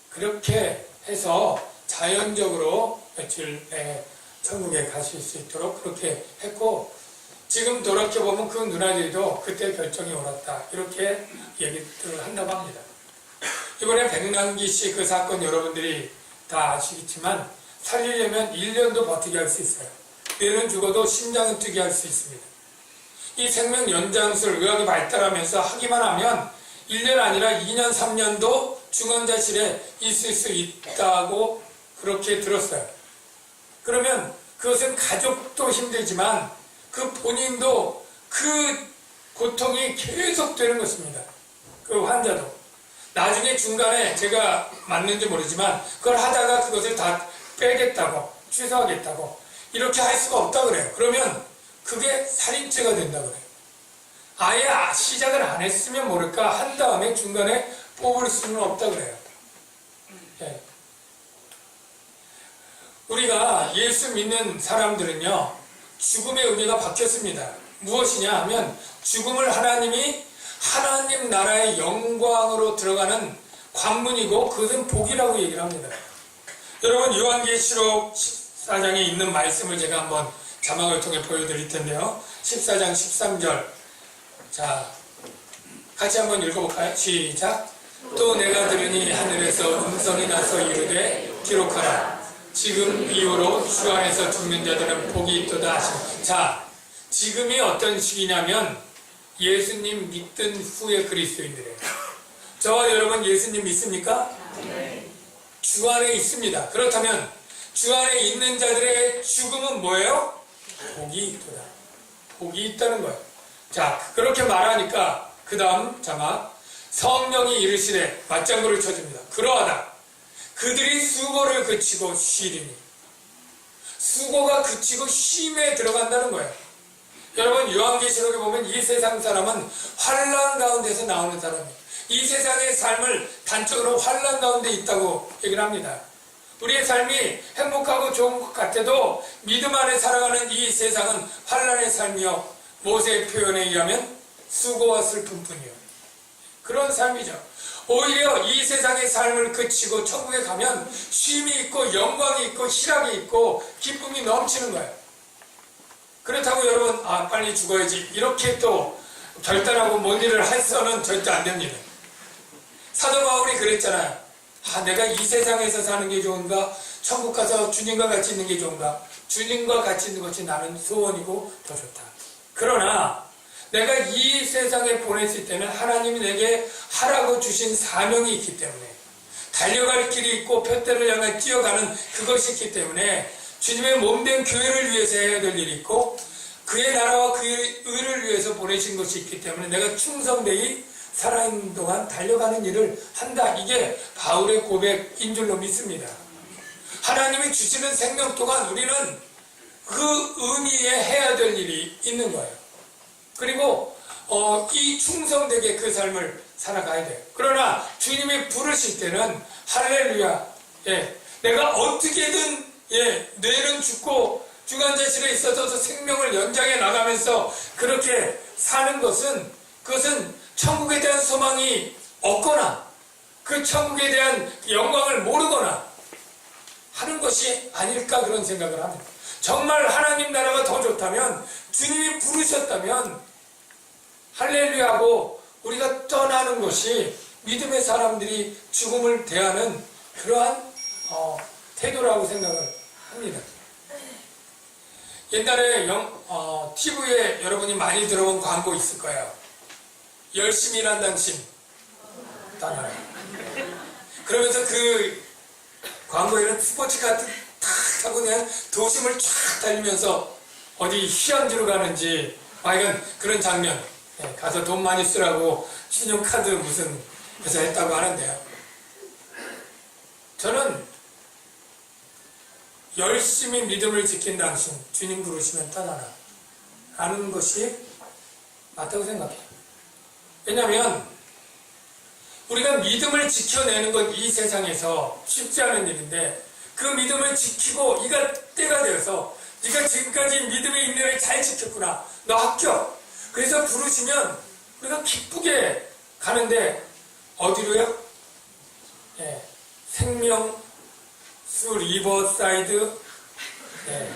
그렇게 해서 자연적으로 며칠에 천국에 가실 수 있도록 그렇게 했고 지금 돌이켜보면 그 누나들도 그때 결정이 옳았다. 이렇게 얘기들을 한다고 합니다. 이번에 백남기 씨 그 사건 여러분들이 다 아시겠지만 살리려면 1년도 버티게 할 수 있어요. 뇌는 죽어도 심장은 뛰게 할 수 있습니다. 이 생명 연장술 의학이 발달하면서 하기만 하면 1년 아니라 2년, 3년도 중환자실에 있을 수 있다고 그렇게 들었어요. 그러면 그것은 가족도 힘들지만 그 본인도 그 고통이 계속되는 것입니다. 그 환자도. 나중에 중간에 제가 맞는지 모르지만 그걸 하다가 그것을 다 빼겠다고 취소하겠다고 이렇게 할 수가 없다 그래요. 그러면 그게 살인죄가 된다 그래요. 아예 시작을 안 했으면 모를까 한 다음에 중간에 뽑을 수는 없다 그래요. 예. 우리가 예수 믿는 사람들은요, 죽음의 의미가 바뀌었습니다. 무엇이냐 하면 죽음을 하나님이 하나님 나라의 영광으로 들어가는 관문이고 그것은 복이라고 얘기를 합니다. 여러분, 요한계시록 14장에 있는 말씀을 제가 한번 자막을 통해 보여드릴 텐데요. 14장 13절. 자, 같이 한번 읽어볼까요? 시작. 또 내가 들으니 하늘에서 음성이 나서 이르되 기록하라. 지금 이후로 주 안에서 죽는 자들은 복이 있도다 하시고. 자, 지금이 어떤 시기냐면 예수님 믿던 후의 그리스도인들이에요. 저와 여러분 예수님 믿습니까? 주 안에 있습니다. 그렇다면 주 안에 있는 자들의 죽음은 뭐예요? 복이 있도다. 복이 있다는 거예요. 자, 그렇게 말하니까 그 다음 자막. 성령이 이르시되 맞장구를 쳐줍니다. 그러하다. 그들이 수고를 그치고 쉬리니. 수고가 그치고 쉼에 들어간다는 거예요. 여러분, 요한계시록에 보면 이 세상 사람은 환난 가운데서 나오는 사람이에요. 이 세상의 삶을 단적으로 환난 가운데 있다고 얘기를 합니다. 우리의 삶이 행복하고 좋은 것 같아도 믿음 안에 살아가는 이 세상은 환난의 삶이요, 모세의 표현에 의하면 수고와 슬픔뿐이요. 그런 삶이죠. 오히려 이 세상의 삶을 그치고 천국에 가면 쉼이 있고 영광이 있고 희락이 있고 기쁨이 넘치는 거예요. 그렇다고 여러분, 아 빨리 죽어야지 이렇게 또 결단하고 뭔 일을 해서는 절대 안 됩니다. 사도 바울이 그랬잖아요. 아, 내가 이 세상에서 사는 게 좋은가, 천국 가서 주님과 같이 있는 게 좋은가. 주님과 같이 있는 것이 나는 소원이고 더 좋다. 그러나 내가 이 세상에 보냈을 때는 하나님이 내게 하라고 주신 사명이 있기 때문에, 달려갈 길이 있고 표대를 향해 뛰어가는 그것이 있기 때문에 주님의 몸된 교회를 위해서 해야 될 일이 있고 그의 나라와 그의 의를 위해서 보내신 것이 있기 때문에 내가 충성되이 살아있는 동안 달려가는 일을 한다. 이게 바울의 고백인 줄로 믿습니다. 하나님이 주시는 생명 동안 우리는 그 의미에 해야 될 일이 있는 거예요. 그리고 이 충성되게 그 삶을 살아가야 돼요. 그러나 주님이 부르실 때는 할렐루야, 예, 내가 어떻게든 뇌는 죽고 중환자실에 있어서 생명을 연장해 나가면서 그렇게 사는 것은, 그것은 천국에 대한 소망이 없거나 그 천국에 대한 영광을 모르거나 하는 것이 아닐까, 그런 생각을 합니다. 정말 하나님 나라가 더 좋다면, 주님이 부르셨다면 할렐루야 하고 우리가 떠나는 것이 믿음의 사람들이 죽음을 대하는 그러한 태도라고 생각을 합니다. 옛날에 TV에 여러분이 많이 들어본 광고 있을 거예요. 열심히 일한 당신 떠나라. 그러면서 그 광고에는 스포츠카 탁 타고 그냥 도심을 쫙 달리면서 어디 휴양지로 가는지 하여간 그런 장면, 가서 돈 많이 쓰라고 신용카드 무슨 해서 했다고 하는데요. 저는 열심히 믿음을 지킨 당신, 주님 부르시면 떠나라 라는 것이 맞다고 생각해요. 왜냐하면 우리가 믿음을 지켜내는 건 이 세상에서 쉽지 않은 일인데, 그 믿음을 지키고 이가 때가 되어서 네가 지금까지 믿음의 인내를 잘 지켰구나, 너 합격, 그래서 부르시면 우리가 기쁘게 가는데 어디로요? 생명수 리버사이드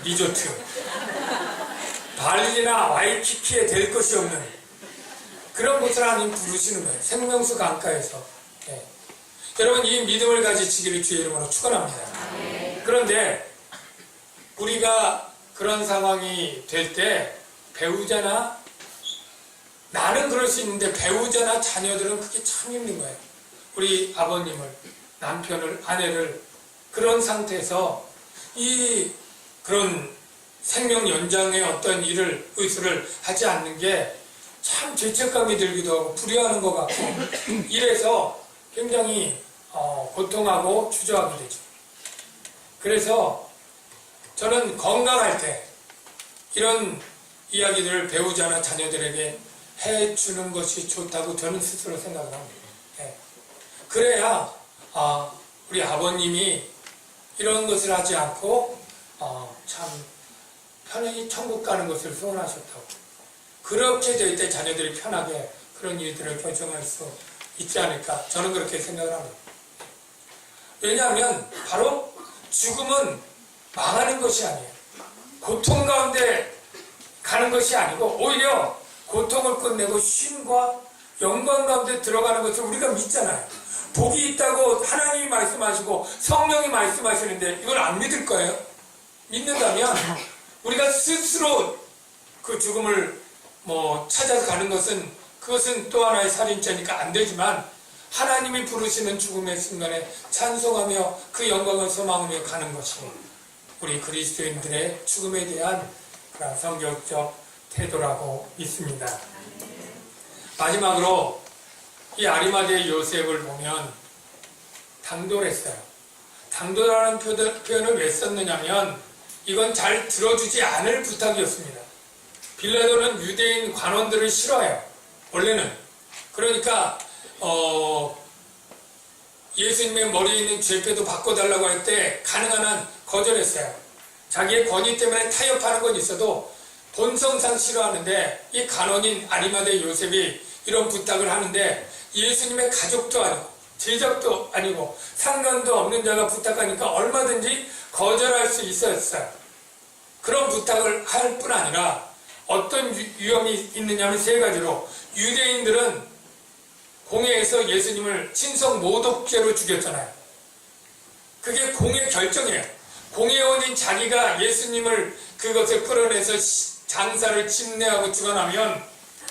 리조트, 발리나 와이키키에 될 것이 없는 그런 곳을 하나님 부르시는 거예요. 생명수 강가에서. 여러분, 이 믿음을 가지시기를 주의 이름으로 축원합니다. 그런데 우리가 그런 상황이 될 때 배우자나, 나는 그럴 수 있는데 배우자나 자녀들은 그게 참 힘든 거예요. 우리 아버님을, 남편을, 아내를 그런 상태에서 그런 생명 연장의 어떤 일을, 의수를 하지 않는 게 참 죄책감이 들기도 하고 불효하는 것 같고 이래서 굉장히 고통하고 주저하게 되죠. 그래서 저는 건강할 때 이런 이야기들을 배우자나 자녀들에게 해주는 것이 좋다고 저는 스스로 생각을 합니다. 그래야 우리 아버님이 이런 것을 하지 않고 참 편히 천국 가는 것을 소원하셨다고. 그렇게 될 때 자녀들이 편하게 그런 일들을 결정할 수 있지 않을까, 저는 그렇게 생각을 합니다. 왜냐하면 바로 죽음은 망하는 것이 아니에요. 고통 가운데 가는 것이 아니고 오히려 고통을 끝내고 쉼과 영광 가운데 들어가는 것을 우리가 믿잖아요. 복이 있다고 하나님이 말씀하시고 성령이 말씀하시는데 이걸 안 믿을 거예요? 믿는다면 우리가 스스로 그 죽음을 찾아서 가는 그것은 또 하나의 살인죄니까 안 되지만, 하나님이 부르시는 죽음의 순간에 찬송하며 그 영광을 소망하며 가는 것이 우리 그리스도인들의 죽음에 대한 그런 성경적 태도라고 믿습니다. 마지막으로 이 아리마대의 요셉을 보면 당돌했어요. 당돌하는 표현을 왜 썼느냐면 이건 잘 들어주지 않을 부탁이었습니다. 빌라도는 유대인 관원들을 싫어해요. 원래는. 그러니까 예수님의 머리에 있는 죄패도 바꿔달라고 할 때 가능한 한 거절했어요. 자기의 권위 때문에 타협하는 건 있어도 본성상 싫어하는데, 이 간원인 아리마대 요셉이 이런 부탁을 하는데 예수님의 가족도 아니고 제작도 아니고 상관도 없는 자가 부탁하니까 얼마든지 거절할 수 있었어요. 그런 부탁을 할 뿐 아니라 어떤 위험이 있느냐면 세 가지로, 유대인들은 공회에서 예수님을 친성 모독죄로 죽였잖아요. 그게 공회 결정이에요. 공회원인 자기가 예수님을 그것을 끌어내서 장사를 침례하고 죽어나면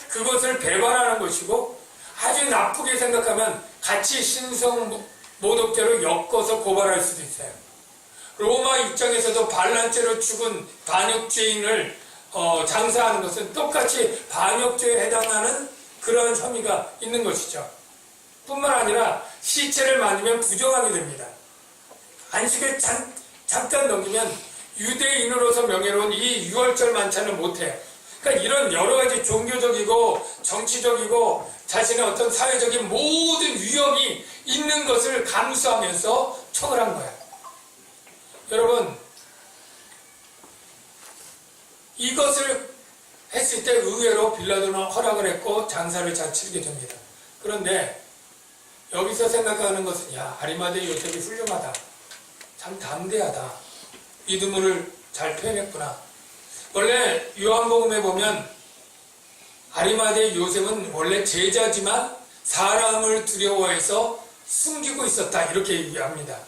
그것을 배반하는 것이고, 아주 나쁘게 생각하면 같이 신성 모독죄로 엮어서 고발할 수도 있어요. 로마 입장에서도 반란죄로 죽은 반역죄인을 장사하는 것은 똑같이 반역죄에 해당하는 그런 혐의가 있는 것이죠. 뿐만 아니라 시체를 만지면 부정하게 됩니다. 안식을 잠깐 넘기면 유대인으로서 명예로운 이 유월절 만찬을 못해요. 그러니까 이런 여러 가지 종교적이고 정치적이고 자신의 어떤 사회적인 모든 위험이 있는 것을 감수하면서 청을 한 거예요. 여러분, 이것을 했을 때 의외로 빌라도는 허락을 했고 장사를 잘 치르게 됩니다. 그런데 여기서 생각하는 것은, 아리마대 요셉이 훌륭하다, 참 담대하다, 믿음을 잘 표현했구나. 원래 요한복음에 보면 아리마대 요셉은 원래 제자지만 사람을 두려워해서 숨기고 있었다, 이렇게 얘기합니다.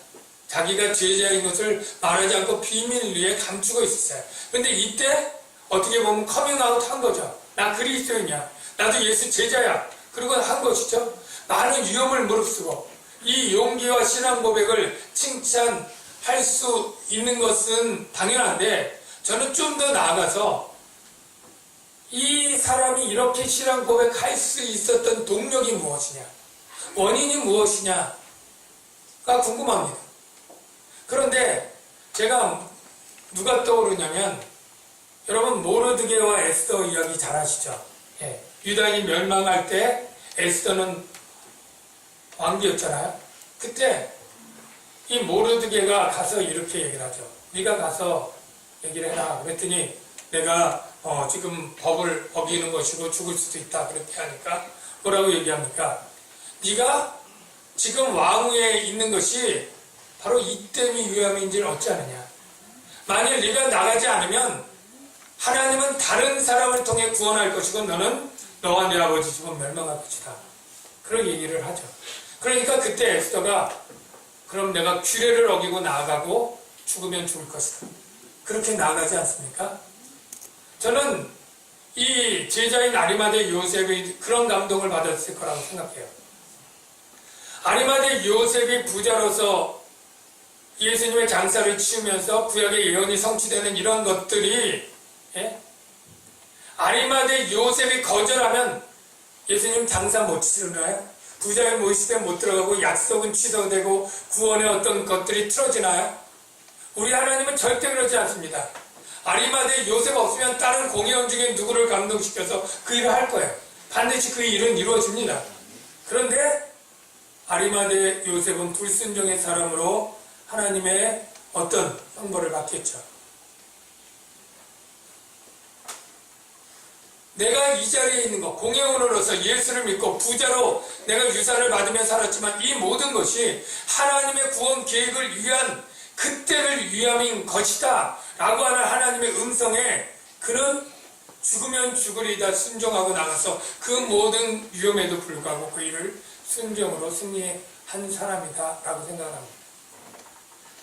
자기가 제자인 것을 말하지 않고 비밀 위에 감추고 있었어요. 근데 이때 어떻게 보면 커밍아웃 한 거죠. 나 그리스도인이야, 나도 예수 제자야, 그리고 한 것이죠. 많은 위험을 무릅쓰고 이 용기와 신앙 고백을 칭찬할 수 있는 것은 당연한데, 저는 좀 더 나아가서 이 사람이 이렇게 신앙 고백할 수 있었던 동력이 무엇이냐, 원인이 무엇이냐가 궁금합니다. 그런데 제가 누가 떠오르냐면, 여러분 모르드게와 에스더 이야기 잘 아시죠? 유다인이 멸망할 때 에스더는 왕비였잖아요. 그때 이 모르드게가 가서 이렇게 얘기를 하죠. 네가 가서 얘기를 해라. 그랬더니 내가 지금 법을 어기는 것이고 죽을 수도 있다, 그렇게 하니까 뭐라고 얘기합니까? 네가 지금 왕위에 있는 것이 바로 이 때문에 위험인지를 어찌 아느냐. 만일 네가 나가지 않으면 하나님은 다른 사람을 통해 구원할 것이고 너는 너와 내 아버지 집은 멸망할 것이다, 그런 얘기를 하죠. 그러니까 그때 에스더가 그럼 내가 규례를 어기고 나아가고 죽으면 죽을 것이다, 그렇게 나아가지 않습니까? 저는 이 제자인 아리마대 요셉이 그런 감동을 받았을 거라고 생각해요. 아리마대 요셉이 부자로서 예수님의 장사를 치우면서 구약의 예언이 성취되는 이런 것들이, 아리마대 요셉이 거절하면 예수님 장사 못 치르나요? 부자의 모시대 못 들어가고 약속은 취소되고 구원의 어떤 것들이 틀어지나요? 우리 하나님은 절대 그러지 않습니다. 아리마대 요셉 없으면 다른 공회원 중에 누구를 감동시켜서 그 일을 할 거예요. 반드시 그 일은 이루어집니다. 그런데 아리마대 요셉은 불순종의 사람으로 하나님의 어떤 형벌을 받겠죠. 내가 이 자리에 있는 것, 공회원으로서 예수를 믿고 부자로 내가 유산을 받으며 살았지만 이 모든 것이 하나님의 구원 계획을 위한 그때를 위함인 것이다 라고 하는 하나님의 음성에 그는 죽으면 죽으리다 순종하고 나가서 그 모든 위험에도 불구하고 그 일을 순종으로 승리한 사람이다 라고 생각합니다.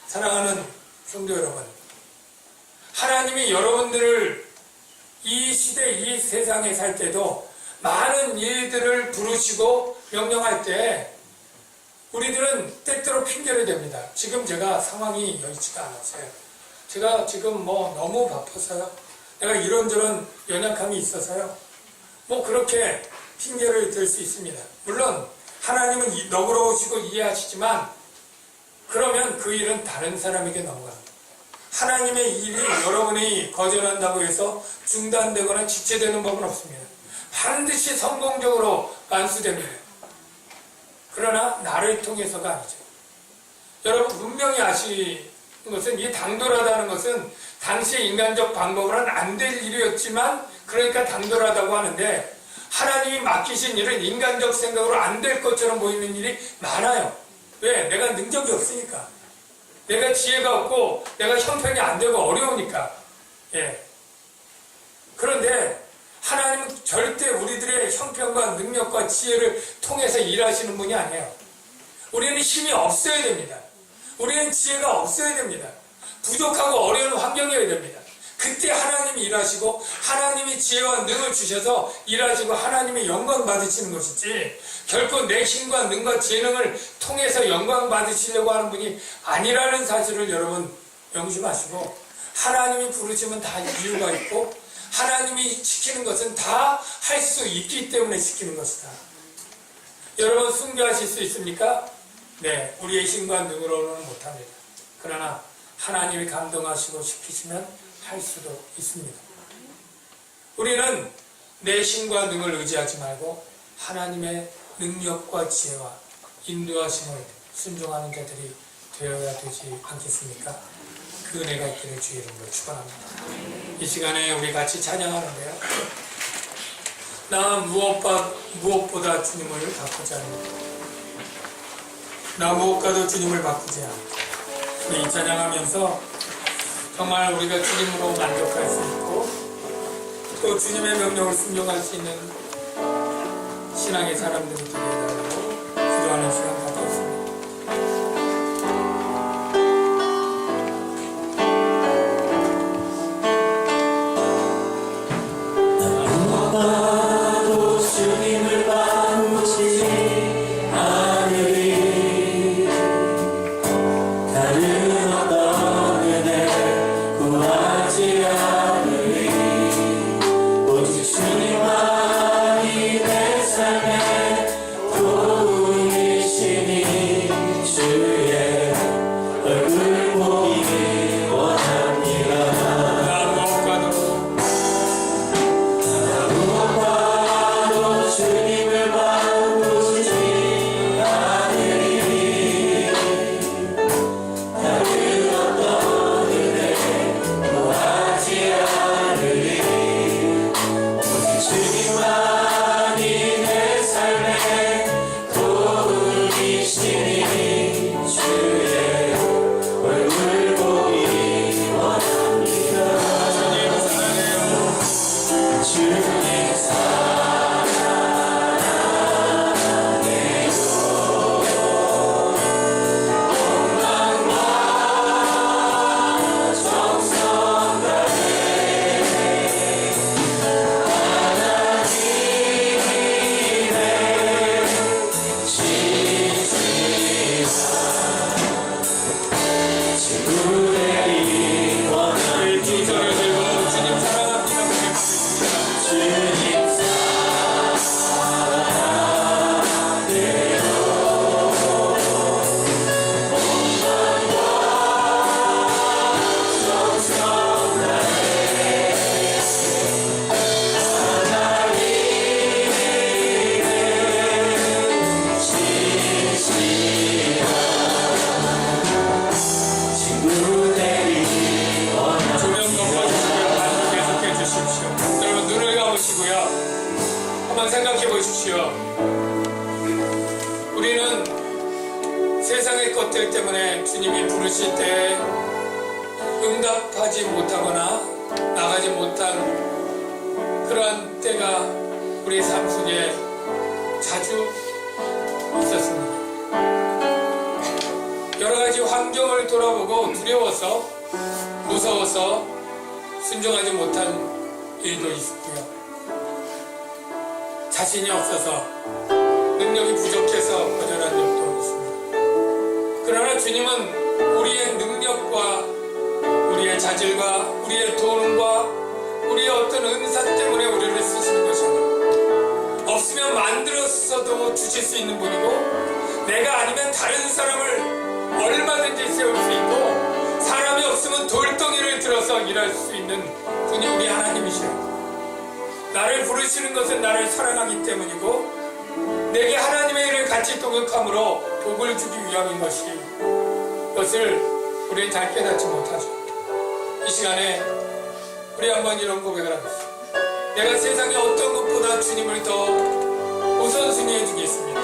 사랑하는 성도 여러분, 하나님이 여러분들을 이 시대 이 세상에 살 때도 많은 일들을 부르시고 명령할 때 우리들은 때때로 핑계를 댑니다. 지금 제가 상황이 여의치가 않았어요. 제가 지금 너무 바빠서요. 내가 이런저런 연약함이 있어서요. 그렇게 핑계를 댈 수 있습니다. 물론 하나님은 너그러우시고 이해하시지만 그러면 그 일은 다른 사람에게 넘어갑니다. 하나님의 일이 여러분이 거절한다고 해서 중단되거나 지체되는 법은 없습니다. 반드시 성공적으로 완수됩니다. 그러나 나를 통해서가 아니죠. 여러분 분명히 아시는 것은 이 당돌하다는 것은 당시의 인간적 방법으로는 안 될 일이었지만 그러니까 당돌하다고 하는데 하나님이 맡기신 일은 인간적 생각으로 안 될 것처럼 보이는 일이 많아요. 왜? 내가 능력이 없으니까. 내가 지혜가 없고 내가 형편이 안 되고 어려우니까. 그런데 하나님은 절대 우리들의 형편과 능력과 지혜를 통해서 일하시는 분이 아니에요. 우리는 힘이 없어야 됩니다. 우리는 지혜가 없어야 됩니다. 부족하고 어려운 환경이어야 됩니다. 그때 하나님이 일하시고 하나님이 지혜와 능을 주셔서 일하시고 하나님의 영광 받으시는 것이지 결코 내 힘과 능과 재능을 통해서 영광 받으시려고 하는 분이 아니라는 사실을 여러분 명심하시고 하나님이 부르시면 다 이유가 있고 하나님이 시키는 것은 다 할 수 있기 때문에 시키는 것이다. 여러분 숭배하실 수 있습니까? 네, 우리의 힘과 능으로는 못합니다. 그러나 하나님이 감동하시고 시키시면 할 수도 있습니다. 우리는 내 힘과 능을 의지하지 말고 하나님의 능력과 지혜와 인도하심을 순종하는 자들이 되어야 되지 않겠습니까? 그 은혜가 있기를 주의 이름으로 축원합니다. 이 시간에 우리 같이 찬양하는데요. 나 무엇보다 주님을 바꾸지 않는다. 나 무엇과도 주님을 바꾸지 않는다. 우리 이 찬양하면서 정말 우리가 주님으로 만족할 수 있고 또 주님의 명령을 순종할 수 있는 신앙의 사람들이 되게 해달라고 기도하는 시간 갖겠습니다. 나도 주님을 바꾸지 않으리 다른 어떤 은혜 구하지 않으리 오직 주님만이 내 삶의 도움이시니 주십시오. 우리는 세상의 것들 때문에 주님이 부르실 때 응답하지 못하거나 나가지 못한 그러한 때가 우리 삶 속에 자주 있었습니다. 여러 가지 환경을 돌아보고 두려워서, 무서워서 순종하지 못한 일도 있었고요. 자신이 없어서, 능력이 부족해서 거절한 적도 있습니다. 그러나 주님은 우리의 능력과 우리의 자질과 우리의 도움과 우리의 어떤 은사 때문에 우리를 쓰시는 것입니다. 없으면 만들었어도 주실 수 있는 분이고, 내가 아니면 다른 사람을 얼마든지 세울 수 있고, 사람이 없으면 돌덩이를 들어서 일할 수 있는 분이 우리 하나님이시오. 나를 부르시는 것은 나를 사랑하기 때문이고, 내게 하나님의 일을 같이 동역함으로 복을 주기 위함인 것을 우리는 잘 깨닫지 못하죠. 이 시간에 우리 한번 이런 고백을 하겠습니다. 내가 세상의 어떤 것보다 주님을 더 우선순위해 주겠습니다.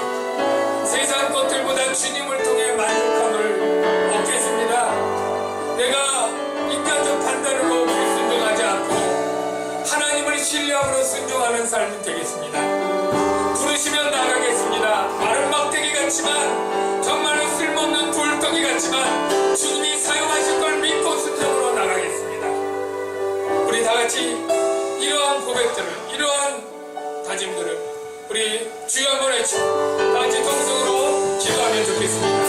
세상 것들보다 주님을 통해 만족함을 얻겠습니다. 내가 인간적 판단으로 불순종하지 않고 하나님을 신뢰함으로 순종하는 삶이 되겠습니다. 부르시면 나가겠습니다. 마른 막대기 같지만, 정말로 쓸모없는 돌덩이 같지만 주님이 사용하실 걸 믿고 순종으로 나가겠습니다. 우리 다같이 이러한 고백들을, 이러한 다짐들을 우리 주여 한번 외치고 다같이 동성으로 기도하면 좋겠습니다.